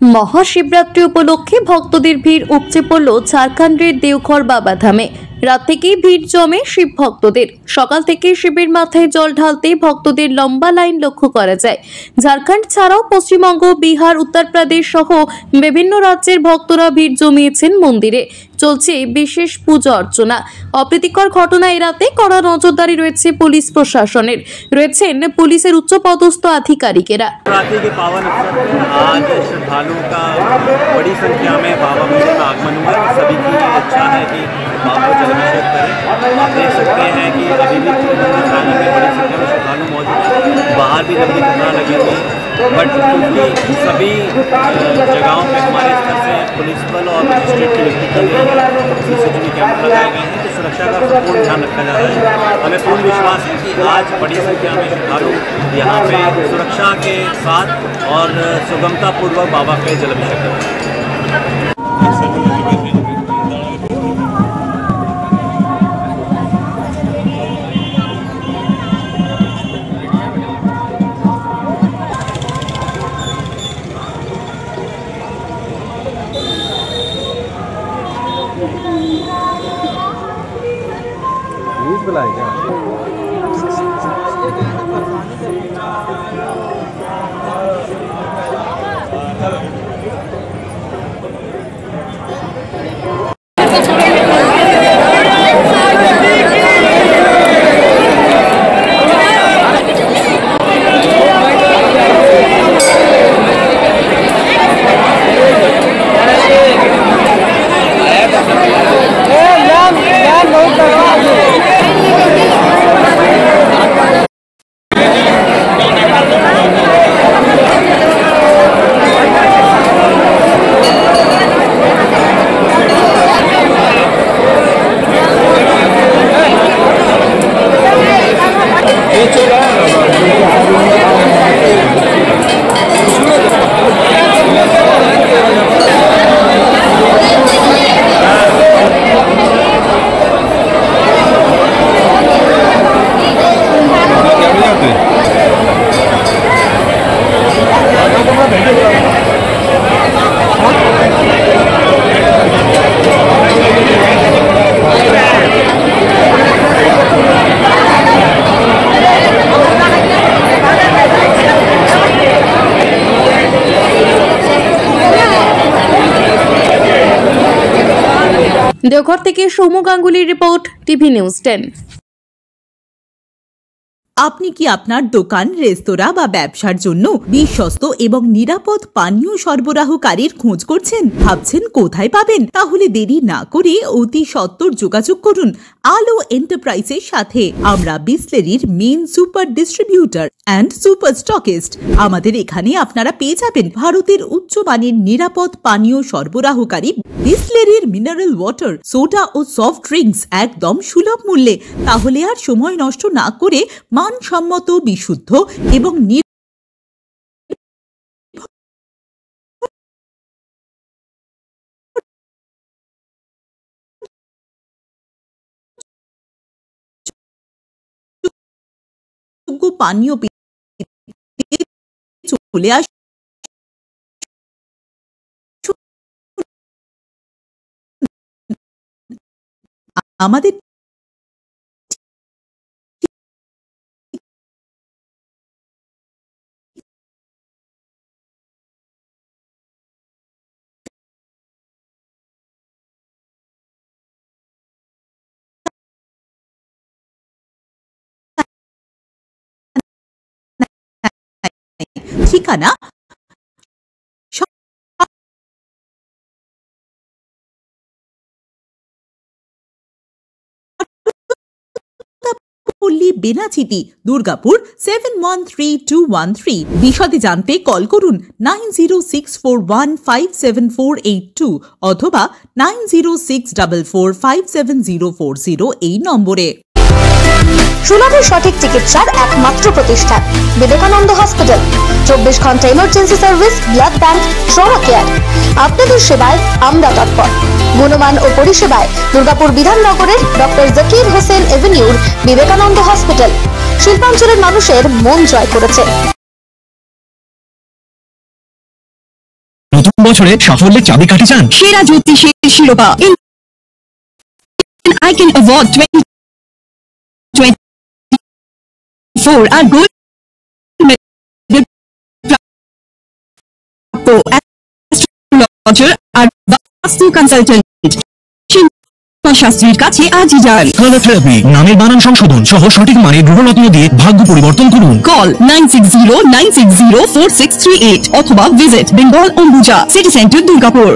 মহাশিবরাত্রি উপলক্ষে ভক্তদের ভিড় উপচে পড়ল ঝাড়খণ্ডের দেওঘর বাবাধামে। রাত থেকেই ভিড় জমে শিব ভক্তদের। সকাল থেকে শিবের মাথায় জল ঢালতে ভক্তদের লম্বা লাইন লক্ষ্য করা যায়। ঝাড়খণ্ড ছাড়াও পশ্চিমবঙ্গ, বিহার, উত্তরপ্রদেশ সহ বিভিন্ন রাজ্যের ভক্তরা ভিড় জমিয়েছেন মন্দিরে। চলছে বিশেষ পূজা অর্চনা। অপ্রীতিকর ঘটনা এড়াতে কড়া নজরদারি রয়েছে পুলিশ প্রশাসনের। রয়েছেন পুলিশের উচ্চপদস্থ আধিকারিকেরা। आज श्रद्धालुओं का बड़ी संख्या में बाबा मंदिर में आगमन हुआ है। सभी की इच्छा है कि बाबा को जलाभिषेक करें। आप देख सकते हैं कि अभी भी मंदिर में बड़ी संख्या में श्रद्धालु मौजूद हैं। बाहर भी लंबी कतार लगी हुई है, बट क्योंकि सभी जगहों पे हमारे स्तर से पुलिस बल और मजिस्ट्रेट की नियुक्ति की गई है, CCTV कैमरा लगाए गए हैं, तो सुरक्षा का पूर्ण ध्यान रखा जा रहा है। हमें पूर्ण विश्वास है कि आज बड़ी संख्या में श्रद्धालु यहाँ पे सुरक्षा के साथ और सुगमता पूर्वक बाबा के जलाभिषेक करें। बुलाए क्या? দেওঘর থেকে সৌম্য গাঙ্গুলির রিপোর্ট, টিভি নিউজ 10। আপনি কি আপনার দোকান, রেস্তোরাঁ বা ব্যবসার জন্য বিশ্বস্ত এবং নিরাপদ পানীয় সরবরাহকারীর খোঁজ করছেন? ভাবছেন কোথায় পাবেন? তাহলে দেরি না করে অতি সত্বর যোগাযোগ করুন আলো এন্টারপ্রাইজের সাথে। আমরা বিসলেরির main super distributor and super stockist. আমাদের এখানে আপনারা পেয়ে যাবেন ভারতের উচ্চমানের নিরাপদ পানীয় সরবরাহকারী বিসলেরির মিনারেল ওয়াটার, সোডা ও সফট ড্রিঙ্কস একদম সুলভ মূল্যে। তাহলে আর সময় নষ্ট না করে মানসম্মত, বিশুদ্ধ এবং পানীয় চলে আস আমাদের ঠিকানা বেনাচিতি, দুর্গাপুর 713213। বিশদে জানতে কল করুন 9064157482 অথবা 9064457040 এই নম্বরে। সুলভ সঠিক চিকিৎসার একমাত্র প্রতিষ্ঠান বিবেকানন্দ হসপিটাল। 24 ঘন্টা emergency service, blood bank, trauma care. আপনাদের সেবায় আমরা তৎপর। গুণমান ও পরিষেবায় দুর্গাপুর বিধাননগরের ডক্টর জাকির হোসেন এভিনিউর বিবেকানন্দ হসপিটাল শিল্পাঞ্চলের মানুষের মন জয় করেছে। বছরে সাফল্যের চাবিকাঠি চান? সেরা জ্যোতিষের শিরোপা আইকন অ্যাওয়ার্ড 2024 আর গোল্ড মেডেল প্রাপ্ত অ্যাস্ট্রোলজার আর বাস্তু কনসালটেন্ট শাস্ত্রীর কাছে আজই যান। কালার থেরাপি, নামের বানান সংশোধন সহ সঠিক মানের গ্রহরত্ন দিয়ে ভাগ্য পরিবর্তন করুন। কল 9609604638 অথবা visit Bengal Ambuja city centre Durgapur.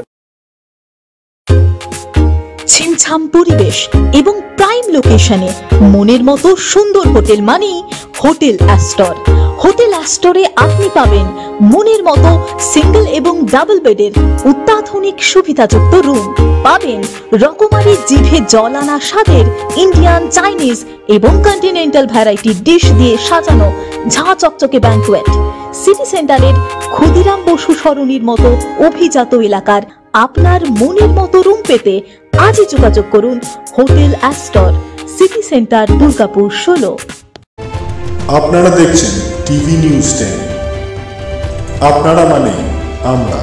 ছিমছাম পরিবেশ এবং প্রাইম লোকেশনে মনের মতো সুন্দর হোটেল মানেই হোটেল অ্যাস্টর। হোটেল অ্যাস্টরে আপনি পাবেন মনের মতো সিঙ্গেল এবং ডাবল বেডের অত্যাধুনিক সুবিধাযুক্ত রুম, পাবেন রকমারি জিভে জল আনা স্বাদের ইন্ডিয়ান, চাইনিজ এবং কন্টিনেন্টাল ভ্যারাইটি ডিশ দিয়ে সাজানো ঝাঁ চকচকে ব্যাংকুয়েট। সিটি সেন্টারের ক্ষুদিরাম বসু সরণির মতো অভিজাত এলাকার আপনার মনের মতো রুম পেতে আজই যোগাযোগ করুন hotel Astor, city centre, Durgapur 16। আপনারা দেখছেন টিভি নিউজ 10। আপনারা মানে আমরা।